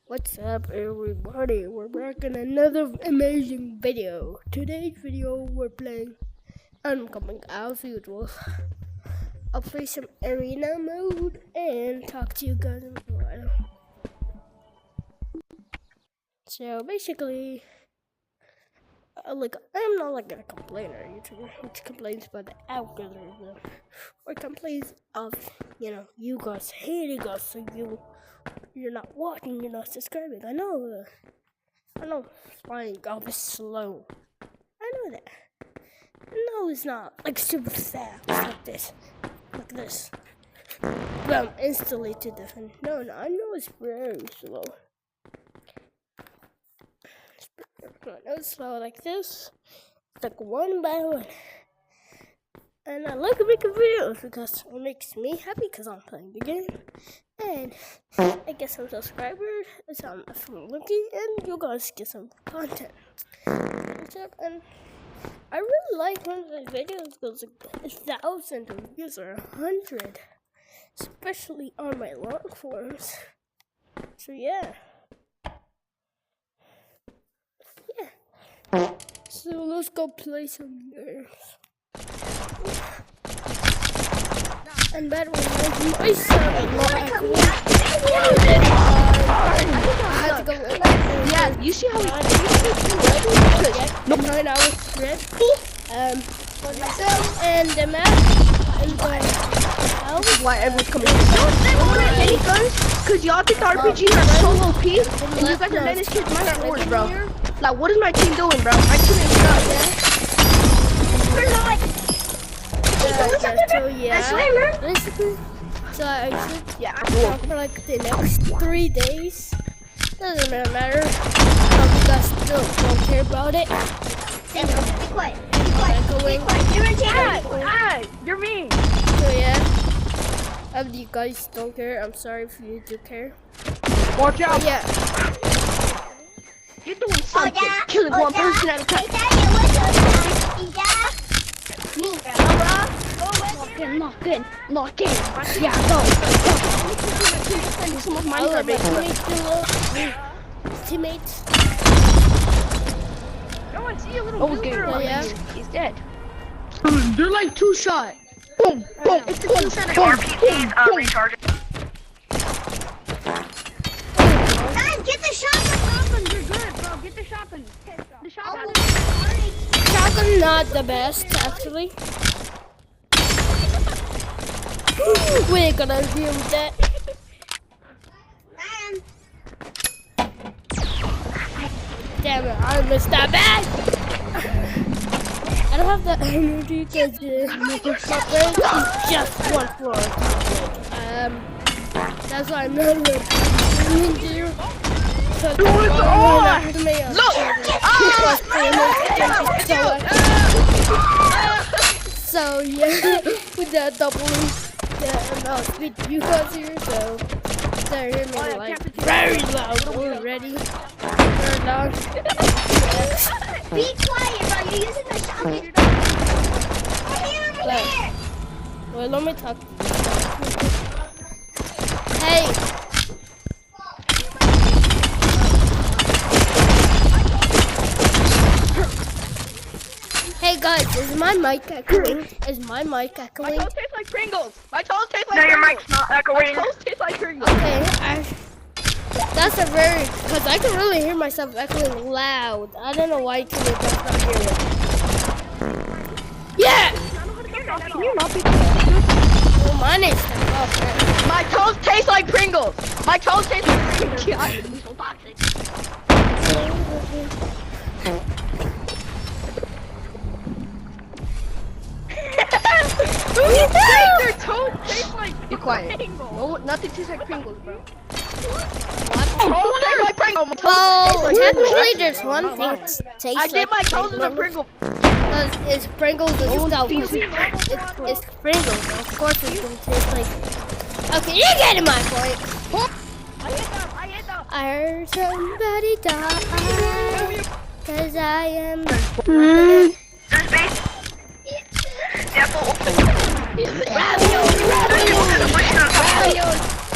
What's up, everybody? We're back in another amazing video. Today's video we're playing coming as usual. I'll play some arena mode and talk to you guys in a while. So basically, I'm not like a complainer YouTuber which complains about the algorithm or complains of you guys hating us, so you're not watching, you're not subscribing. I know flying off is slow. I know that. No, it's not like super fast like this. Boom, instantly to defend. No, I know it's very slow. It's slow like this. It's like one by one. And I like making videos because it makes me happy because I'm playing the game. And I get some subscribers, some from looking, and you guys get some content. And I really like when the videos goes like 1,000 views or 100, especially on my long forms. So yeah. So let's go play some games. And that was my sound. I had to go. Yeah, you see how we no, I was red. Myself and the map and the why everyone's coming in. Don't want any guns, cause y'all think the RPGs are so OP, and you guys are letting this kid mine are orange, bro. Like, what is my team doing, bro? My team is basically, so I should for like the next 3 days. Doesn't really matter. You guys still don't care about it. Be quiet. You're mean. So yeah, you guys don't care. I'm sorry if you do care. Watch out. Yeah. You're doing something. Killing one person at a time. Lock in. Yeah, go. Some of mine are big. Teammates. No, I see a little blue. Yeah. He's dead. They're like 2-shot. Boom, boom. It's the 2-shot. RPGs are recharged. Guys, get the shotgun. You're good, bro. Get the shotgun. The shotgun. Shotgun not the best, actually. We ain't gonna deal with that. Damn it, I missed that bad. I don't have the energy to do my brain is just one floor. That's why I'm not really do. So yeah, with that doubling the amount of speed you guys here, so they're hearing me like very loud. We're ready. We're down. Be quiet, bro. You're using the shotgun. Well, let me talk. Hey. Hey guys, is my mic echoing? My toast tastes like Pringles. My toast tastes like No, your Pringles. mic's not echoing. My toast tastes like Pringles. Okay, that's a very, because I can really hear myself echoing loud. I don't know why you can not hear it. Yeah! Can you not be Well, mine is okay. My toast tastes like Pringles. My toast tastes like Pringles. God, it's so toxic. Their toast tastes like Be quiet. Pringles. No, nothing tastes like Pringles, bro. Toast tastes like Pringles. Well, technically there's one thing that tastes I did my toast as a Pringles. Pringle. It's Pringles and stuff. It's Pringles. Of course it's going to taste like... Okay, you're getting my point. I hit them. I heard somebody die, 'cause I am... There's base.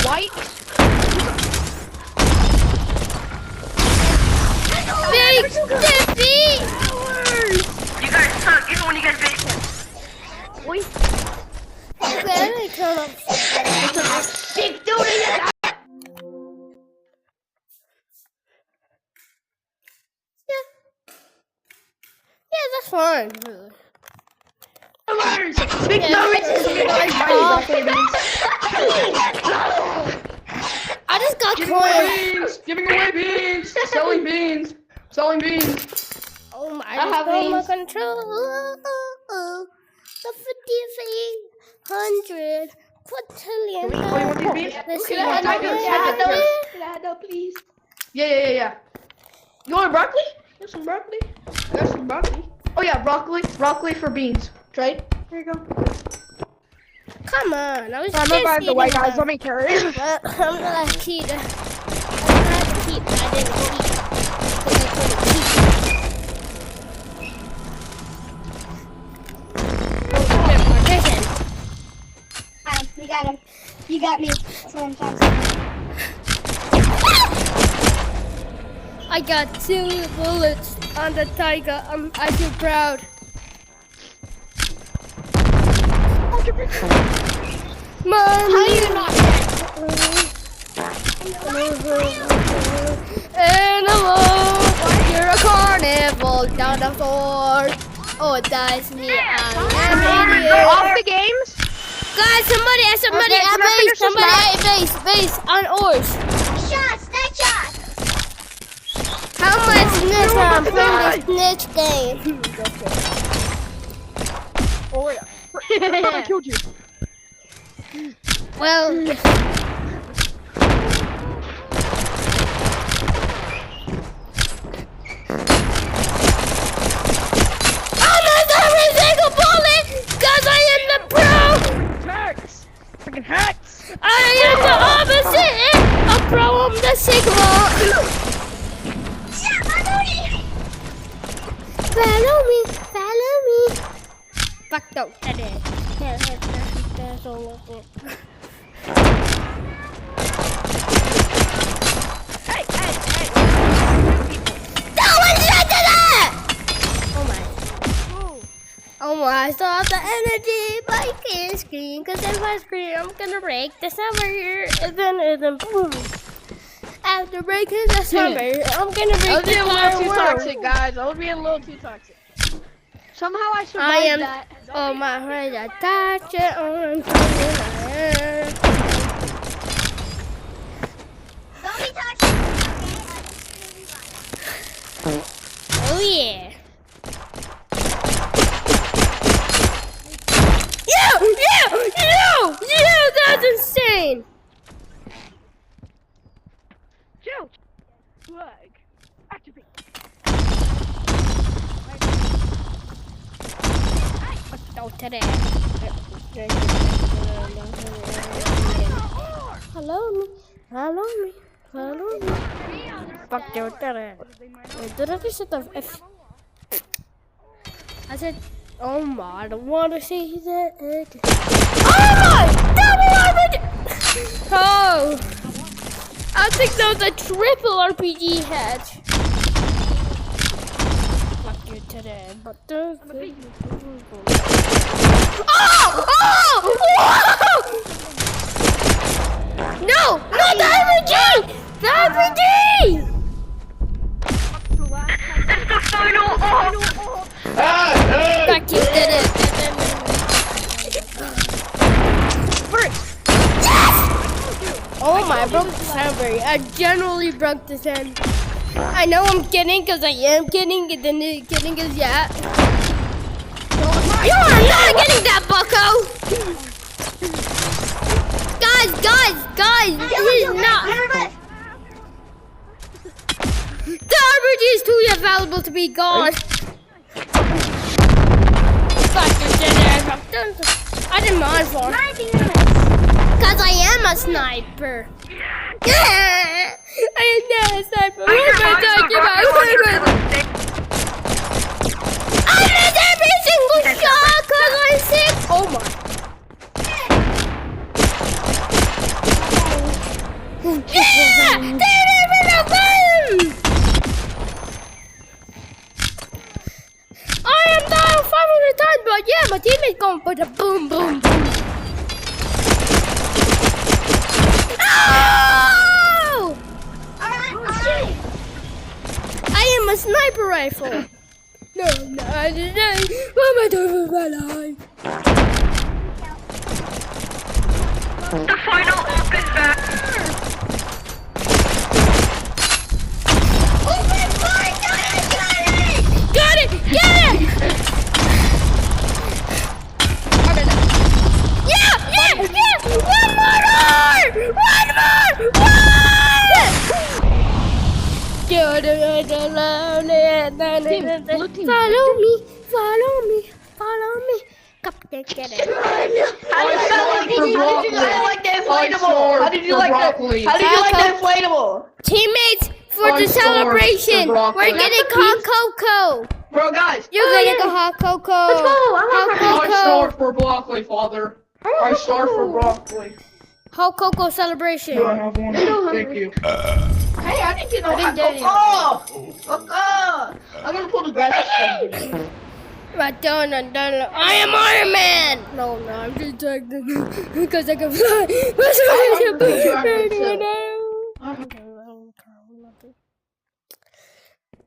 White. defeat. You guys suck, even when you get big. Wait. Okay, let me turn up. Big dude. Yeah, that's fine. Big I just got coins. Beans! Giving away beans! Selling beans! Selling beans! Oh my, I have my beans. control. The 50, 100, quintillion. Oh, you want these beans? Let's see Can I what have I those? get. Can I have those, please? Yeah. You want broccoli? There's some broccoli. There's some broccoli. Oh yeah, broccoli. Broccoli for beans. Trade. Here you go. Come on, I was I'm just gonna grab the white eating guys. them. Let me carry it. Well, I'm not a cheater. I'm not a cheat, but I didn't cheat. Because I couldn't cheat. Partition. You got him. You got me. That's what I'm trying to say. I got 2 bullets on the tiger. I feel proud. Mommy. How you not Animal, you're a carnival dinosaur. Oh, that's me. I'm an idiot. Off the games. Guys, somebody Okay, at can I base. finish this Somebody at base on oars. shots? That shot. How much snitch I'm playing this snitch game? Oh yeah. I thought I killed you. Well, I'm not every single bullet because I am the pro. Hacks. Freaking hacks. I am the opposite of pro. I'm the sigma. Follow me. Fuck no, that is. That's all of it. Hey. Oh my, I still have the energy, but I can't scream, because if I scream, I'm gonna break the summer, and then boom. After breaking the summer, I'm gonna I break was the being a little too entire toxic, world. guys. I was being a little too toxic. Somehow I I survived am, that. oh my, friend, I touch it on fire. Don't be touching. Oh yeah. Yeah, that's insane. Joe. Flag. Activate. Don't today. Follow me. Fuck you, today. Did I just hit the F? I said, oh my, I don't want to see that. Oh my! Double RPG! Oh! I think that was a triple RPG hatch. Fuck you today, but there's... Oh! No! Not the RPG! The RPG! It's the final off. Fuck you today. Oh my, I broke the soundberry. I generally broke the sound. I know I'm kidding because I am kidding, and then the kidding is yeah. You are not getting that, bucko! Guys, he's not. The RPG is too valuable to be gone. Fuck you, I didn't mind for. Because I am a sniper. Yeah! I am not a sniper. What am I talking about? I missed every single shot because I'm sick. Oh my. Yeah! They didn't even know. a sniper rifle. No, I didn't. What am I doing with my life? The final open back. Open fire! Got it! Get it! Yeah! One more! Follow me. Captain, get it. How did you like that inflatable? Teammates, for I the starved celebration, for broccoli. we're getting hot cocoa. Bro, guys. You're getting a hot cocoa. Let's go. Hot I cocoa. starved for broccoli, Father. I starved for broccoli. Hot cocoa celebration. Do I have one? Thank you. Hey, I didn't get no hot cocoa. I'm gonna pull the grass. Right down. I am Iron Man. No, I'm just talking because I can fly.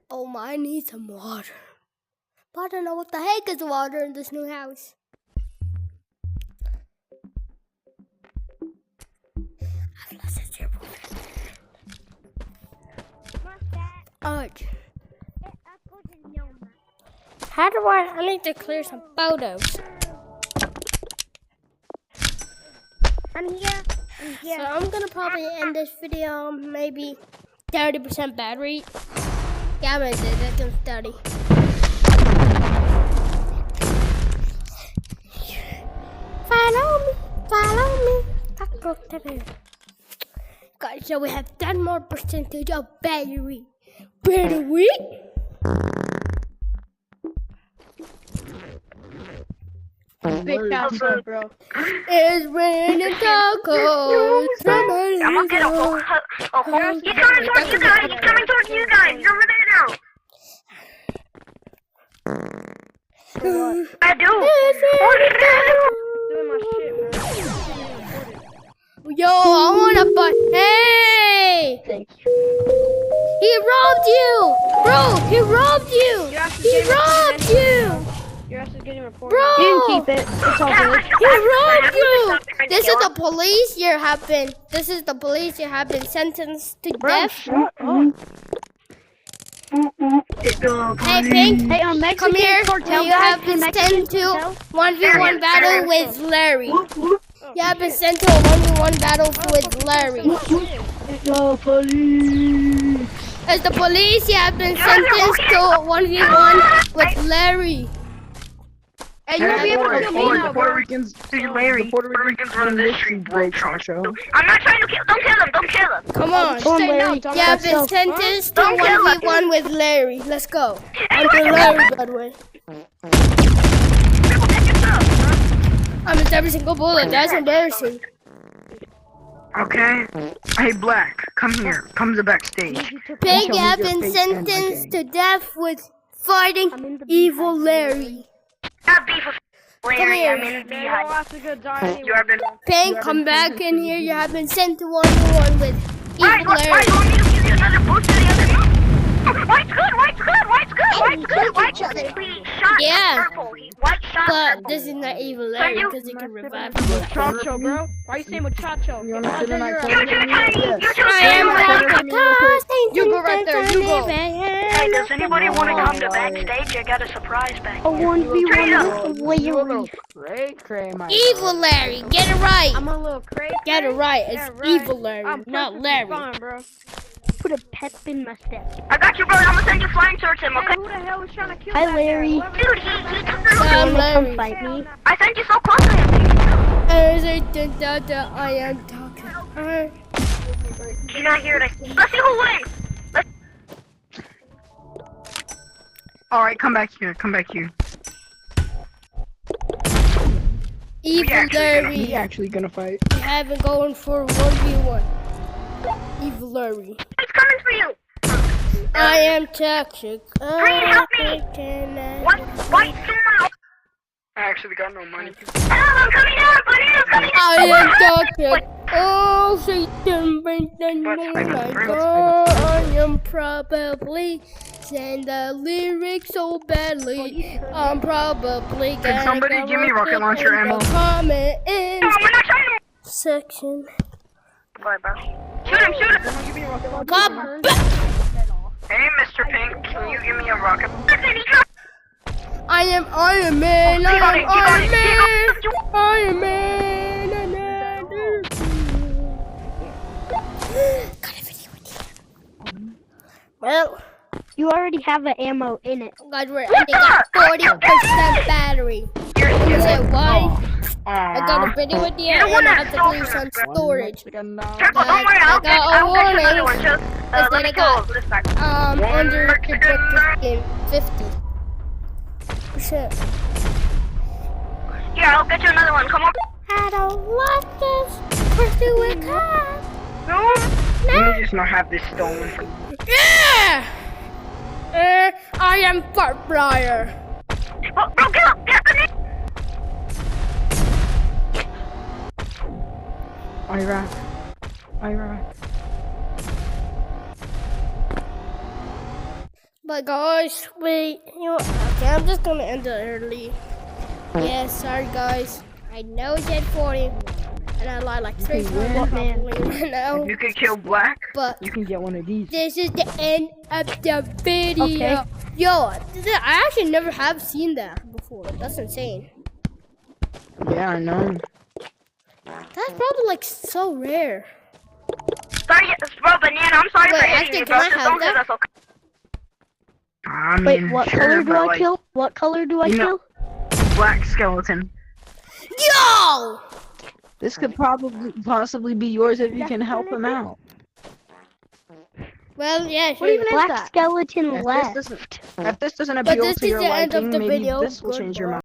Oh my, I need some water. But I don't know what the heck is water in this new house. I've lost a zero. Ouch. How do I need to clear some photos. I'm here. So I'm gonna probably end this video maybe 30% battery. Yeah, I'm gonna do that to 30. Follow me. Guys, so we have 10 more percentage of battery. Battery? Big tacos, bro. It's raining tacos. I'm gonna get a whole. He's coming towards you guys. You're over there now. I do. Doing my shit, man. Yo, I wanna buy. Hey! He robbed you! Bro, he robbed you! He robbed you! You're actually getting reported. Bro! You can keep it. It's all good. He robbed you! This is the police. You have been sentenced to death. Hey, Pink. Hey, Mexican Come here. cartel You guys, have been sent to 1v1 battle with Larry. You have been sent to a 1v1 battle with Larry. As the police, you have been sentenced to a 1v1 with Larry. Hey, you won't be able to kill me now, The Puerto bro. Ricans run this street, bro, Chacho. I'm not trying to kill. Don't kill him. Come on. You have been sentenced to 1v1 with Larry. Let's go. Under Larry, by the way. I missed every single bullet. That's embarrassing. Okay? Hey, Black, come here. Come to the backstage. Pig, you have been sentenced to death with fighting evil Larry. Not beef with Come here. You have been. Pink, come back in here. You have been sent to 1v1 with evil Why Larry. do you want me to give you another boost to the other room? White's good. He shot Yeah. purple. White shot But purple. this is not evil Larry because he can revive him. Chacho, bro. Why are you saying with Chacho? You wanna sit in my You're corner? too tiny. You're too I am tiny. You go right there. You go. Hey, does anybody want to come to backstage? I got a surprise back. A 1v1 Larry. Cray, my Evil Larry. Get it right. I'm a little crazy. Get it right. It's evil Larry, not Larry. Fine, bro. Put a pep in my step. I got you, bro. I'm gonna send you flying towards him, okay? Who the hell is trying to kill Hi, Larry. Dude, he took the I'm Larry. Come fight me. I sent you so close to him. I am talking. He's not here to. Let's see who wins. Alright, come back here. Evil Larry. We actually gonna fight. We have it going for 1v1. Evil Larry. He's coming for you. I am toxic. Green, help me. White, zoom out. I actually got no money. I'm coming out, buddy. I'm coming out. I am toxic. Oh, Satan, bring the moonlight. I am probably sing the lyrics so badly. I'm probably gonna somebody give me rocket launcher ammo? comment in No, we're not trying to. section. Bye, bro. Shoot him, shoot him. Come back. Hey, Mr. Pink, can you give me a rocket? I am Iron Man. I am Iron Man. Iron Man. Got a video with you. Well, You already have the ammo in it. guys, we're ending at 40% battery. You say why? I got a video with you and I have to leave some storage. Careful, don't worry, I'll get you another one. Just, let me go this side. Under the freaking 50%. Here, I'll get you another one. Come on. I don't want this. Pursue it, come. No. Let me just not have this stolen. Yeah! I am Fart Flyer. Oh, bro, get up! Get up! Iraq. But guys, wait, you know, okay, I'm just gonna end it early. Yeah, sorry guys. I know it's at 40, and I lied like 3 times probably right now. You can kill Black. But You can get one of these. this is the end of the video. Okay. Yo, I actually never have seen that before. That's insane. Yeah, I know. That's probably like so rare. Sorry, bro, Banana, I'm sorry Wait, for actually, hitting you, can bro. I Just have don't say that? that's okay. I mean, Wait, what sure, color do but, I like, kill? What color do I you know- kill? Black skeleton. Yo! This could possibly be yours if you can help him out. Well, yeah, What even is sure. that? Skeleton If left. this doesn't But appeal this to is your the end of liking, the maybe video. this will change your mind.